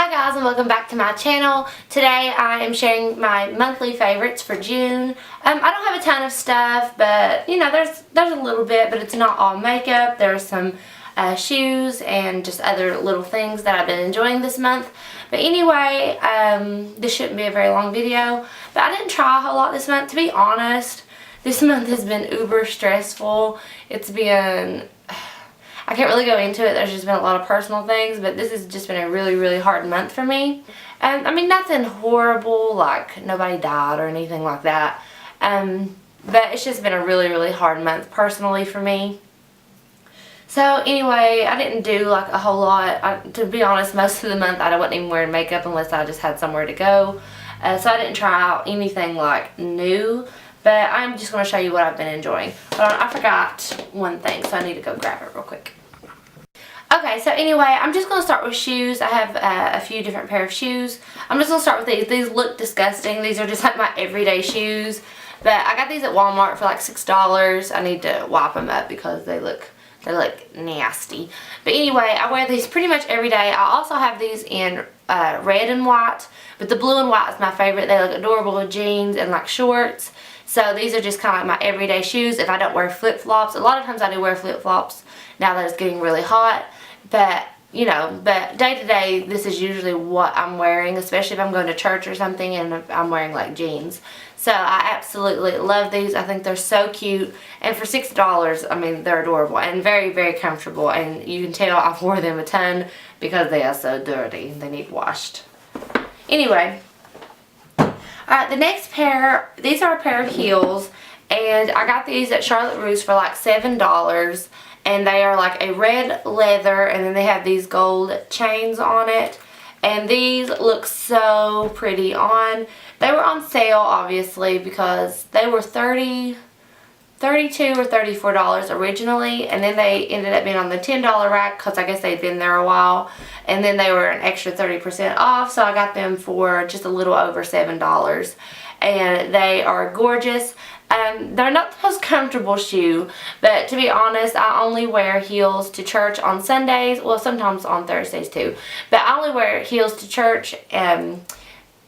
Hi guys, and welcome back to my channel. Today I am sharing my monthly favorites for June. I don't have a ton of stuff, but you know, there's a little bit, but it's not all makeup. There's some shoes and just other little things that I've been enjoying this month. But anyway, this shouldn't be a very long video, but I didn't try a whole lot this month. To be honest, this month has been uber stressful. It's been... I can't really go into it. There's just been a lot of personal things, but this has just been a really hard month for me. I mean, nothing horrible, like nobody died or anything like that. But it's just been a really hard month personally for me. So anyway, I didn't do like a whole lot. To be honest, most of the month I wasn't even wearing makeup unless I just had somewhere to go. So I didn't try out anything like new. But I'm just going to show you what I've been enjoying. Hold on, I forgot one thing, so I need to go grab it real quick. Okay, so anyway, I'm just going to start with shoes. I have a few different pair of shoes. I'm just going to start with these. These look disgusting. These are just like my everyday shoes. But I got these at Walmart for like $6. I need to wipe them up because they're nasty. But anyway, I wear these pretty much every day. I also have these in red and white. But the blue and white is my favorite. They look adorable with jeans and like shorts. So these are just kind of like my everyday shoes if I don't wear flip-flops. A lot of times I do wear flip-flops now that it's getting really hot. But, you know, but day to day, this is usually what I'm wearing, especially if I'm going to church or something and I'm wearing like jeans. So I absolutely love these. I think they're so cute. And for $6, I mean, they're adorable and very comfortable. And you can tell I've worn them a ton because they are so dirty. They need washed. Anyway. Alright, the next pair, these are a pair of heels, and I got these at Charlotte Russe for like $7, and they are like a red leather, and then they have these gold chains on it, and these look so pretty on. They were on sale, obviously, because they were $32 or $34 originally, and then they ended up being on the $10 rack because I guess they'd been there a while, and then they were an extra 30% off, so I got them for just a little over $7, and they are gorgeous. They're not the most comfortable shoe, but to be honest, I only wear heels to church on Sundays, well, sometimes on Thursdays too, but I only wear heels to church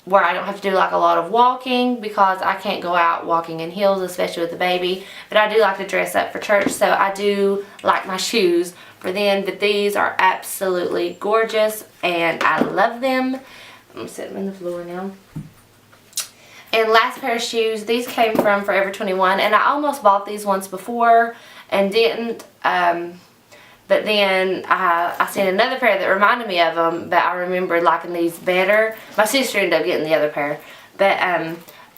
where I don't have to do like a lot of walking because I can't go out walking in heels, especially with the baby. But I do like to dress up for church, so I do like my shoes for then. But these are absolutely gorgeous and I love them. I'm going to set them in the floor now. And last pair of shoes, these came from Forever 21, and I almost bought these once before and didn't. But then I seen another pair that reminded me of them, but I remembered liking these better. My sister ended up getting the other pair, but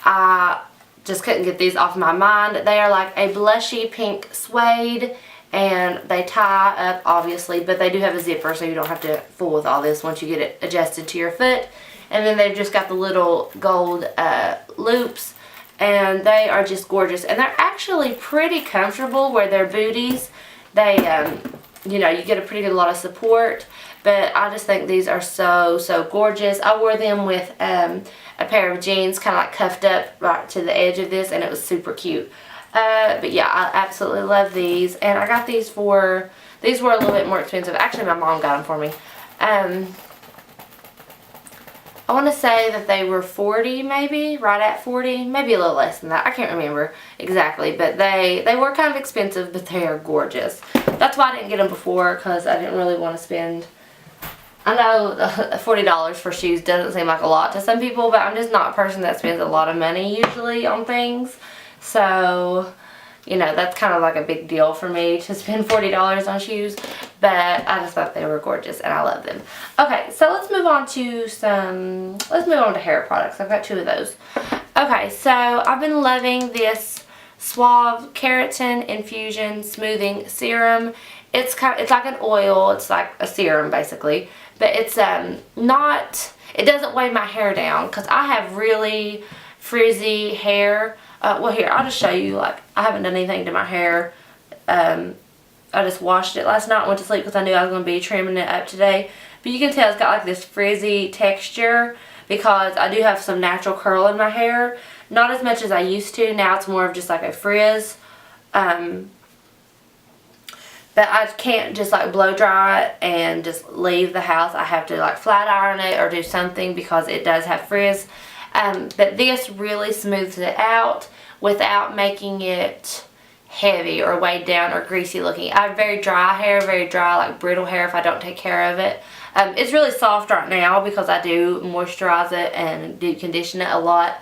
I just couldn't get these off my mind. They are like a blushy pink suede, and they tie up, obviously, but they do have a zipper, so you don't have to fool with all this once you get it adjusted to your foot. And then they've just got the little gold loops, and they are just gorgeous. And they're actually pretty comfortable where they're booties. They... you know, you get a pretty good lot of support, but I just think these are so gorgeous. I wore them with a pair of jeans kind of like cuffed up right to the edge of this, and it was super cute. But yeah, I absolutely love these, and I got these for, these were a little bit more expensive. Actually, my mom got them for me. I want to say that they were $40 maybe, right at $40, maybe a little less than that. I can't remember exactly, but they were kind of expensive, but they are gorgeous. That's why I didn't get them before, because I didn't really want to spend, I know $40 for shoes doesn't seem like a lot to some people, but I'm just not a person that spends a lot of money usually on things. So, you know, that's kind of like a big deal for me to spend $40 on shoes, but I just thought they were gorgeous and I love them. Okay, so let's move on to hair products. I've got two of those. Okay, so I've been loving this Suave Keratin Infusion Smoothing Serum. It's like an oil, it's like a serum basically, but it's not, it doesn't weigh my hair down because I have really frizzy hair. Well, here, I'll just show you. Like, I haven't done anything to my hair. I just washed it last night and went to sleep because I knew I was going to be trimming it up today. But you can tell it's got like this frizzy texture because I do have some natural curl in my hair. Not as much as I used to. Now it's more of just like a frizz. But But I can't just like blow dry it and just leave the house. I have to like flat iron it or do something because it does have frizz. But this really smooths it out without making it heavy or weighed down or greasy looking. I have very dry hair, very dry, like brittle hair if I don't take care of it. It's really soft right now because I do moisturize it and do condition it a lot.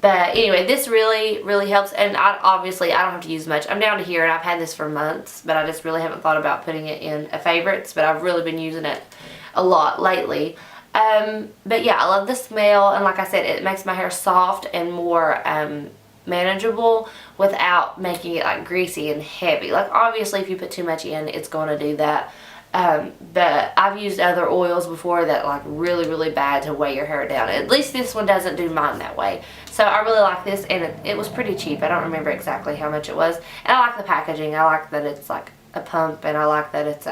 But anyway, this really helps, and obviously I don't have to use much. I'm down to here and I've had this for months, but I just really haven't thought about putting it in a favorites, but I've really been using it a lot lately. But yeah, I love the smell, and like I said, it makes my hair soft and more manageable without making it like greasy and heavy. Like obviously if you put too much in, it's going to do that. But I've used other oils before that like really bad to weigh your hair down. At least this one doesn't do mine that way. So I really like this, and it was pretty cheap. I don't remember exactly how much it was. And I like the packaging. I like that it's like a pump, and I like that it's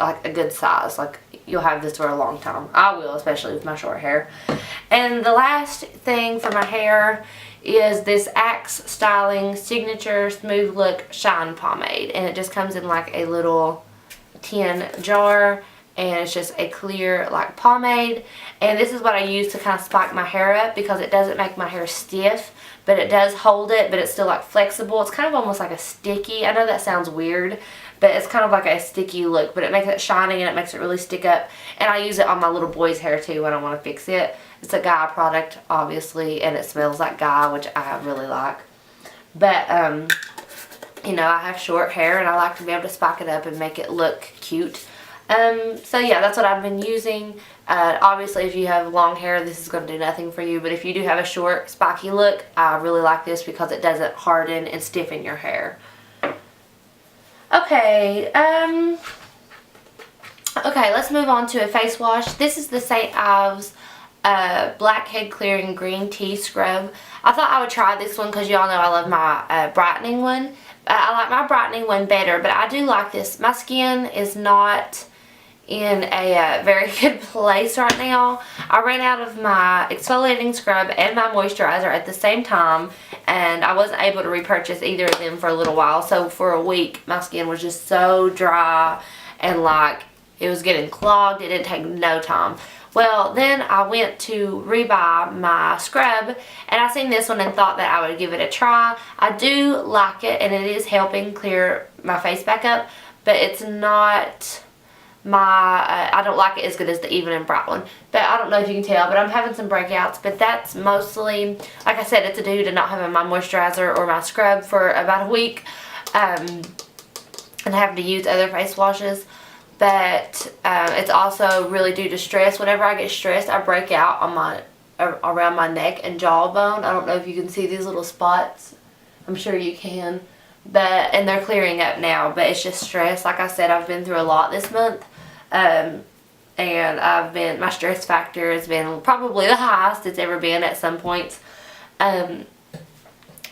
like a good size. Like you'll have this for a long time. I will, especially with my short hair. And the last thing for my hair is this Axe Styling Signature Smooth Look Shine Pomade, and it just comes in like a little tin jar, and it's just a clear like pomade. And this is what I use to kind of spike my hair up because it doesn't make my hair stiff, but it does hold it, but it's still like flexible. It's kind of almost like a sticky, I know that sounds weird, but it's kind of like a sticky look, but it makes it shiny and it makes it really stick up. And I use it on my little boy's hair too when I want to fix it. It's a guy product obviously, and it smells like guy, which I really like. But you know, I have short hair and I like to be able to spike it up and make it look cute. So yeah, that's what I've been using. Obviously if you have long hair, this is going to do nothing for you, but if you do have a short spiky look, I really like this because it doesn't harden and stiffen your hair. Okay, let's move on to a face wash. This is the St. Ives Blackhead Clearing Green Tea Scrub. I thought I would try this one because y'all know I love my brightening one. I like my brightening one better, but I do like this. My skin is not in a very good place right now. I ran out of my exfoliating scrub and my moisturizer at the same time, and I wasn't able to repurchase either of them for a little while. So for a week my skin was just so dry and like it was getting clogged. It didn't take no time. Well, then I went to rebuy my scrub, and I seen this one and thought that I would give it a try. I do like it, and it is helping clear my face back up, but it's not my, I don't like it as good as the Even and Bright one. But I don't know if you can tell, but I'm having some breakouts, but that's mostly, like I said, it's due to not having my moisturizer or my scrub for about a week, and having to use other face washes. But it's also really due to stress. Whenever I get stressed, I break out on my around my neck and jawbone. I don't know if you can see these little spots. I'm sure you can. And they're clearing up now, but it's just stress. Like I said, I've been through a lot this month. And my stress factor has been probably the highest it's ever been at some points.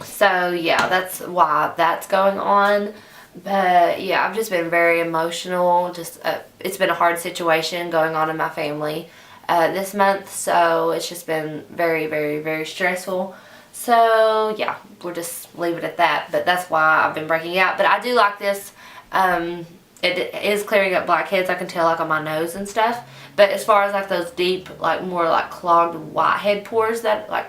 So yeah, that's why that's going on. But yeah, I've just been very emotional. Just it's been a hard situation going on in my family this month, so it's just been very stressful. So yeah, we'll just leave it at that. But that's why I've been breaking out. But I do like this. It is clearing up blackheads. I can tell like on my nose and stuff. But as far as like those deep, like more like clogged whitehead pores, that like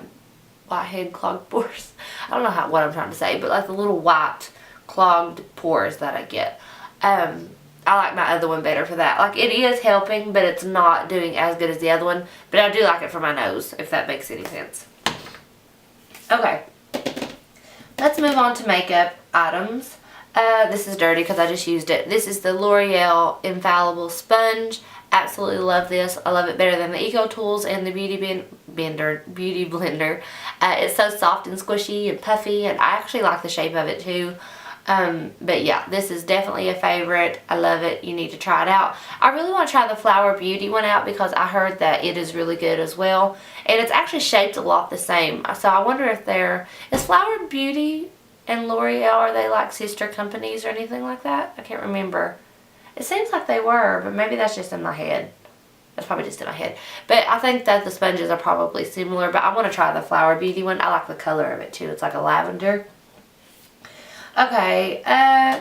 whitehead clogged pores. I don't know what I'm trying to say, but like the little white clogged pores that I get. I like my other one better for that. Like it is helping, but it's not doing as good as the other one. But I do like it for my nose, if that makes any sense. Okay, let's move on to makeup items. This is dirty because I just used it. This is the L'Oreal Infallible Sponge. Absolutely love this. I love it better than the Eco Tools and the Beauty Blender. It's so soft and squishy and puffy, and I actually like the shape of it too. But yeah, this is definitely a favorite. I love it. You need to try it out. I really want to try the Flower Beauty one out because I heard that it is really good as well. And it's actually shaped a lot the same. So I wonder if is Flower Beauty and L'Oreal, are they like sister companies or anything like that? I can't remember. It seems like they were, but maybe that's just in my head. That's probably just in my head. But I think that the sponges are probably similar, but I want to try the Flower Beauty one. I like the color of it too. It's like a lavender. Okay,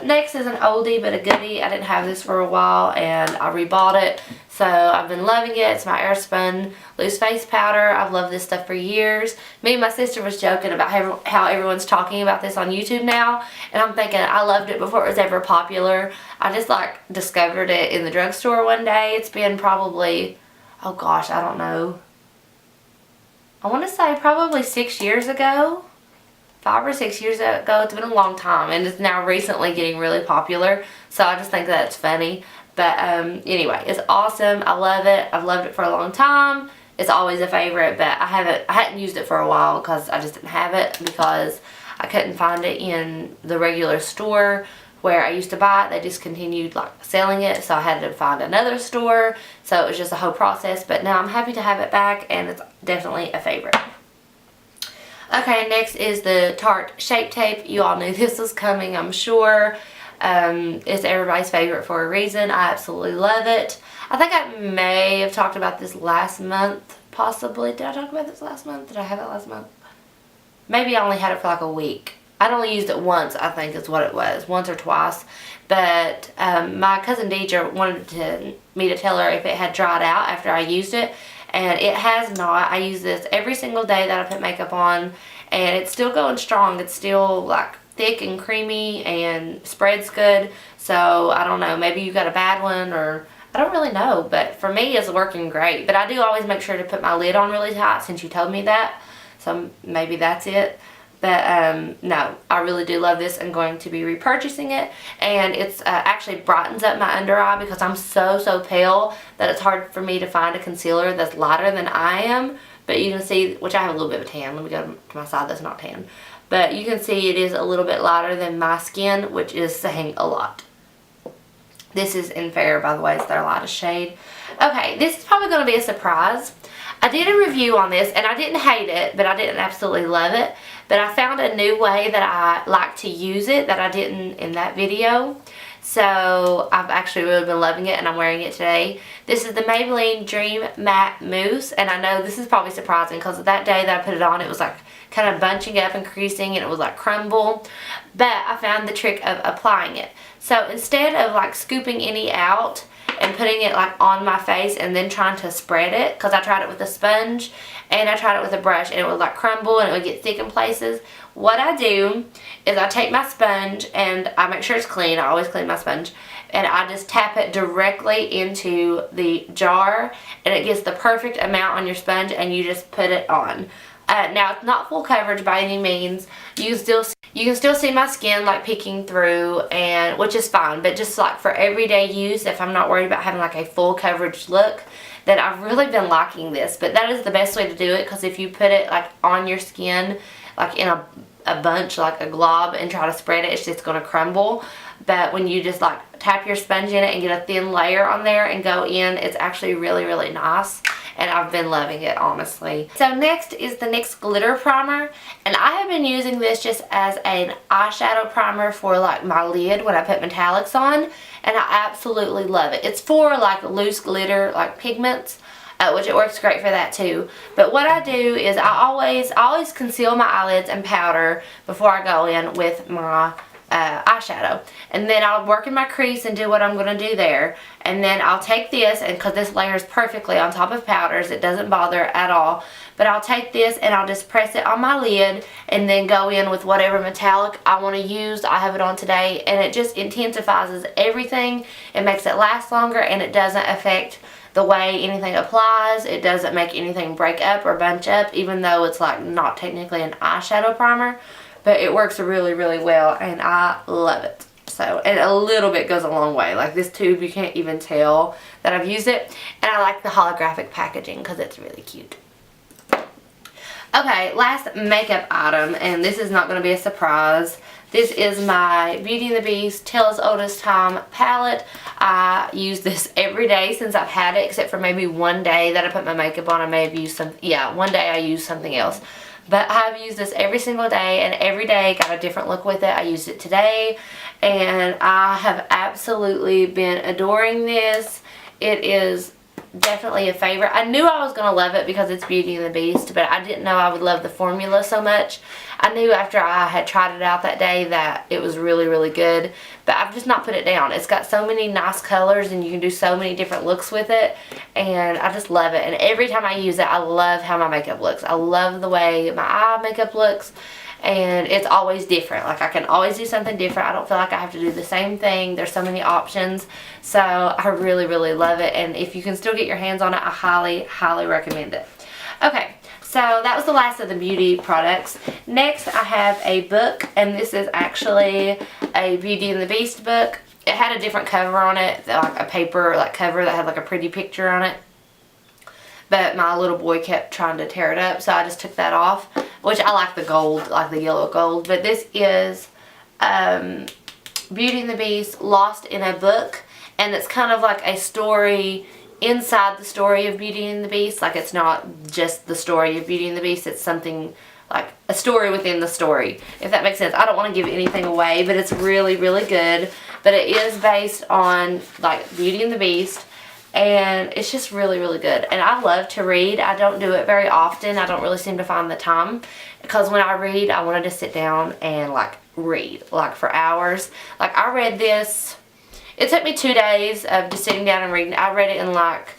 next is an oldie but a goodie. I didn't have this for a while and I rebought it. So I've been loving it. It's my Airspun loose face powder. I've loved this stuff for years. Me and my sister was joking about how everyone's talking about this on YouTube now. And I'm thinking I loved it before it was ever popular. I just like discovered it in the drugstore one day. It's been probably, oh gosh, I don't know. I want to say probably 6 years ago. 5 or 6 years ago. It's been a long time and it's now recently getting really popular, so I just think that's funny. But anyway, it's awesome. I love it. I've loved it for a long time. It's always a favorite, but I hadn't used it for a while because I just didn't have it because I couldn't find it in the regular store where I used to buy it. They discontinued like selling it, so I had to find another store, so it was just a whole process. But now I'm happy to have it back and it's definitely a favorite. Okay, next is the Tarte Shape Tape. You all knew this was coming, I'm sure. It's everybody's favorite for a reason. I absolutely love it. I think I may have talked about this last month, possibly. Did I talk about this last month? Did I have it last month? Maybe I only had it for like a week. I'd only used it once, I think is what it was. Once or twice. But my cousin Deidre wanted me to tell her if it had dried out after I used it. And it has not. I use this every single day that I put makeup on. And it's still going strong. It's still like thick and creamy and spreads good. So I don't know. Maybe you got a bad one or I don't really know. But for me it's working great. But I do always make sure to put my lid on really tight since you told me that. So maybe that's it. But no, I really do love this. I'm going to be repurchasing it. And it's actually brightens up my under eye because I'm so pale that it's hard for me to find a concealer that's lighter than I am. But you can see, which I have a little bit of a tan. Let me go to my side that's not tan. But you can see it is a little bit lighter than my skin, which is saying a lot. This is in Fair, by the way. It's their lightest shade. Okay, this is probably going to be a surprise. I did a review on this and I didn't hate it, but I didn't absolutely love it. But I found a new way that I like to use it that I didn't in that video. So I've actually really been loving it and I'm wearing it today. This is the Maybelline Dream Matte Mousse. And I know this is probably surprising because that day that I put it on it was like kind of bunching up and creasing and it was like crumble. But I found the trick of applying it. So instead of like scooping any out and putting it like on my face and then trying to spread it, because I tried it with a sponge and I tried it with a brush and it would like crumble and it would get thick in places. What I do is I take my sponge and I make sure it's clean. I always clean my sponge. And I just tap it directly into the jar and it gets the perfect amount on your sponge and you just put it on. Now it's not full coverage by any means. You can still see my skin like peeking through, and which is fine, but just like for everyday use, if I'm not worried about having like a full coverage look, then I've really been liking this. But that is the best way to do it, because if you put it like on your skin like in a bunch, like a glob, and try to spread it, it's just going to crumble. But when you just like tap your sponge in it and get a thin layer on there and go in, it's actually really nice. And I've been loving it, honestly. So next is the NYX Glitter Primer. And I have been using this just as an eyeshadow primer for like my lid when I put metallics on. And I absolutely love it. It's for like loose glitter, like pigments. Which it works great for that too. But what I do is I always conceal my eyelids and powder before I go in with my eyeshadow. And then I'll work in my crease and do what I'm going to do there. And then I'll take this, and because this layers perfectly on top of powders, it doesn't bother at all. But I'll take this and I'll just press it on my lid and then go in with whatever metallic I want to use. I have it on today, and it just intensifies everything. It makes it last longer, and it doesn't affect the way anything applies. It doesn't make anything break up or bunch up, even though it's like not technically an eyeshadow primer. But it works really well, and I love it. So, and a little bit goes a long way. Like this tube, you can't even tell that I've used it. And I like the holographic packaging because it's really cute. Okay, last makeup item, and this is not going to be a surprise. This is my Beauty and the Beast Tale as Old as Time palette. I use this every day since I've had it, except for maybe one day that I put my makeup on. I may have used some, yeah, one day I used something else. But I've used this every single day, and every day got a different look with it. I used it today, and I have absolutely been adoring this. It is definitely a favorite. I knew I was going to love it because it's Beauty and the Beast, but I didn't know I would love the formula so much. I knew after I had tried it out that day that it was really, really good, but I've just not put it down. It's got so many nice colors and you can do so many different looks with it, and I just love it. And every time I use it, I love how my makeup looks. I love the way my eye makeup looks. And it's always different. Like, I can always do something different. I don't feel like I have to do the same thing. There's so many options. So I really, really love it. And if you can still get your hands on it, I highly, highly recommend it. Okay, so that was the last of the beauty products. Next, I have a book. And this is actually a Beauty and the Beast book. It had a different cover on it. Like a paper cover that had like a pretty picture on it. But my little boy kept trying to tear it up, so I just took that off. Which I like the gold, like the yellow gold. But this is Beauty and the Beast Lost in a Book. And it's kind of like a story inside the story of Beauty and the Beast. Like, it's not just the story of Beauty and the Beast. It's something like a story within the story, if that makes sense. I don't want to give anything away, but it's really, really good. But it is based on like Beauty and the Beast. And it's just really, really good. And I love to read. I don't do it very often. I don't really seem to find the time. Because when I read, I wanted to sit down and like read. Like for hours. Like I read this. It took me 2 days of just sitting down and reading. I read it in like,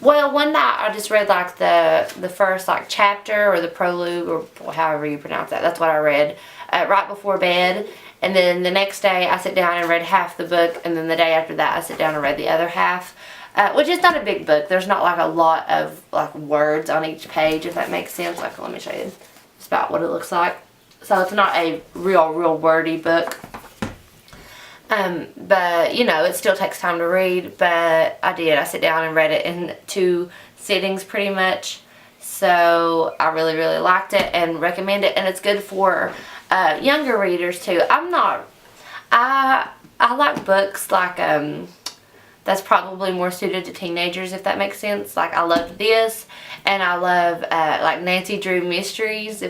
well, one night I just read like the first like chapter or the prologue or however you pronounce that. That's what I read right before bed. And then the next day I sit down and read half the book. And then the day after that I sit down and read the other half. Which is not a big book. There's not like a lot of like words on each page, if that makes sense. Like, let me show you. It's about what it looks like. So it's not a real wordy book. But you know, it still takes time to read. But I did. I sit down and read it in 2 sittings pretty much. So I really, really liked it and recommend it. And it's good for younger readers too. I like books like that's probably more suited to teenagers, if that makes sense. Like, I love this, and I love like Nancy Drew mysteries.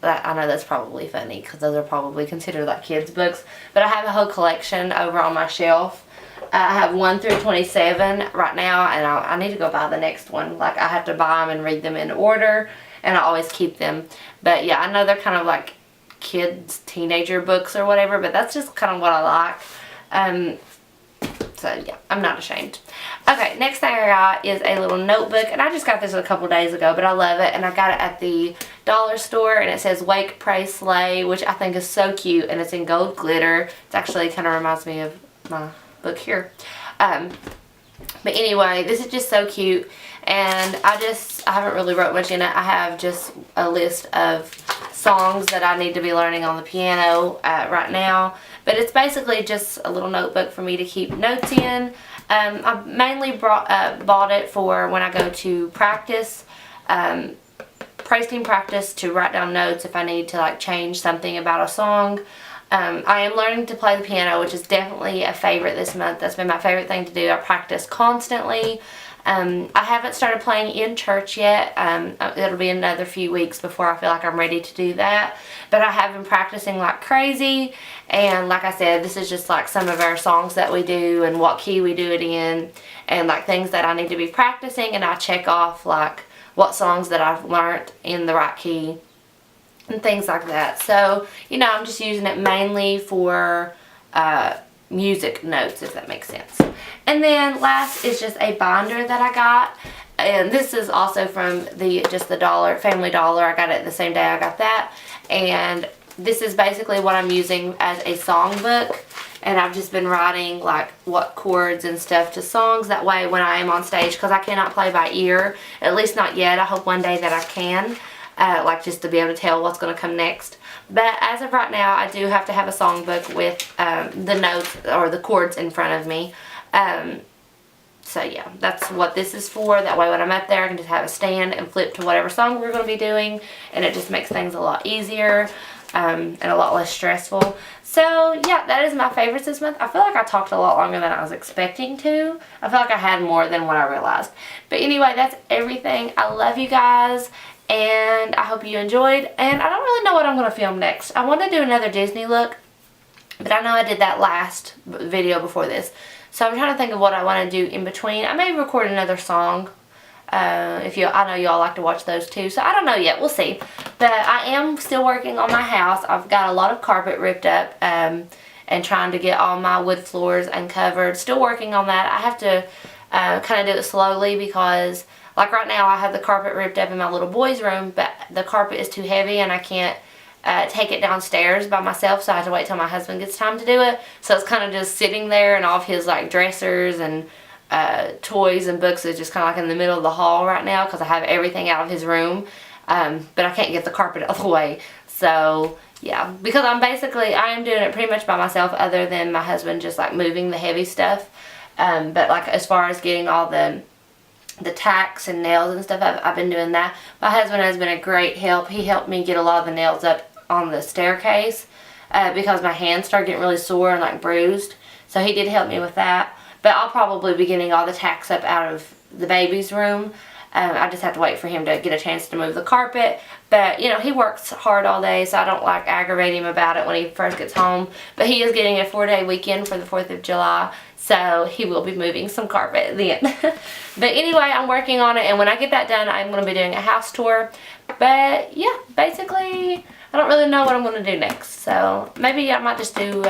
I know that's probably funny because those are probably considered like kids books, but I have a whole collection over on my shelf. I have 1 through 27 right now, and I need to go buy the next one. Like, I have to buy them and read them in order, and I always keep them. But yeah, I know they're kind of like kids, teenager books or whatever, but that's just kind of what I like. So yeah, I'm not ashamed. Okay, next thing I got is a little notebook, and I just got this a couple days ago, but I love it, and I got it at the dollar store, and it says Wake, Pray, Slay, which I think is so cute, and it's in gold glitter. It actually kind of reminds me of my book here. But anyway, this is just so cute, and I haven't really wrote much in it. I have just a list of songs that I need to be learning on the piano right now. But it's basically just a little notebook for me to keep notes in. I mainly bought it for when I go to practice, praise team practice, to write down notes if I need to like change something about a song. I am learning to play the piano, which is definitely a favorite this month. That's been my favorite thing to do. I practice constantly. I haven't started playing in church yet. It'll be another few weeks before I feel like I'm ready to do that. But I have been practicing like crazy. And like I said, this is just like some of our songs that we do and what key we do it in. And like things that I need to be practicing. And I check off like what songs that I've learned in the right key and things like that. So, you know, I'm just using it mainly for music notes, if that makes sense. And then last is just a binder that I got, and this is also from the Family Dollar. I got it the same day I got that, and this is basically what I'm using as a songbook, and I've just been writing like what chords and stuff to songs. That way when I am on stage, because I cannot play by ear, at least not yet. I hope one day that I can, like just to be able to tell what's going to come next. But as of right now, I do have to have a songbook with the notes or the chords in front of me. So yeah, that's what this is for. That way when I'm up there, I can just have a stand and flip to whatever song we're going to be doing. And it just makes things a lot easier and a lot less stressful. So yeah, that is my favorites this month. I feel like I talked a lot longer than I was expecting to. I feel like I had more than what I realized. But anyway, that's everything. I love you guys. And I hope you enjoyed. And I don't really know what I'm going to film next. I want to do another Disney look. But I know I did that last video before this. So I'm trying to think of what I want to do in between. I may record another song. I know y'all like to watch those too, so I don't know yet. We'll see. But I am still working on my house. I've got a lot of carpet ripped up and trying to get all my wood floors uncovered. Still working on that. I have to kind of do it slowly because, like right now, I have the carpet ripped up in my little boy's room, but the carpet is too heavy and I can't take it downstairs by myself, so I have to wait till my husband gets time to do it. So it's kind of just sitting there, and all of his like dressers and toys and books is just kind of like in the middle of the hall right now because I have everything out of his room, but I can't get the carpet out of the way. So yeah, because I am doing it pretty much by myself, other than my husband just like moving the heavy stuff. But like as far as getting all the tacks and nails and stuff, I've been doing that. My husband has been a great help. He helped me get a lot of the nails up on the staircase because my hands started getting really sore and like bruised. So he did help me with that. But I'll probably be getting all the tacks up out of the baby's room. I just have to wait for him to get a chance to move the carpet. But, you know, he works hard all day, so I don't like aggravate him about it when he first gets home. But he is getting a 4-day weekend for the 4th of July, so he will be moving some carpet then. But anyway, I'm working on it, and when I get that done, I'm going to be doing a house tour. But, yeah, basically, I don't really know what I'm going to do next. So maybe I might just do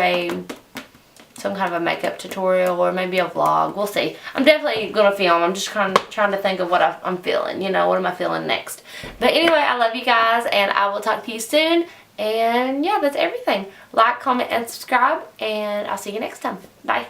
some kind of a makeup tutorial or maybe a vlog. We'll see. I'm definitely going to film. I'm just trying to think of what I'm feeling. You know, what am I feeling next? But anyway, I love you guys, and I will talk to you soon. And yeah, that's everything. Like, comment, and subscribe, and I'll see you next time. Bye.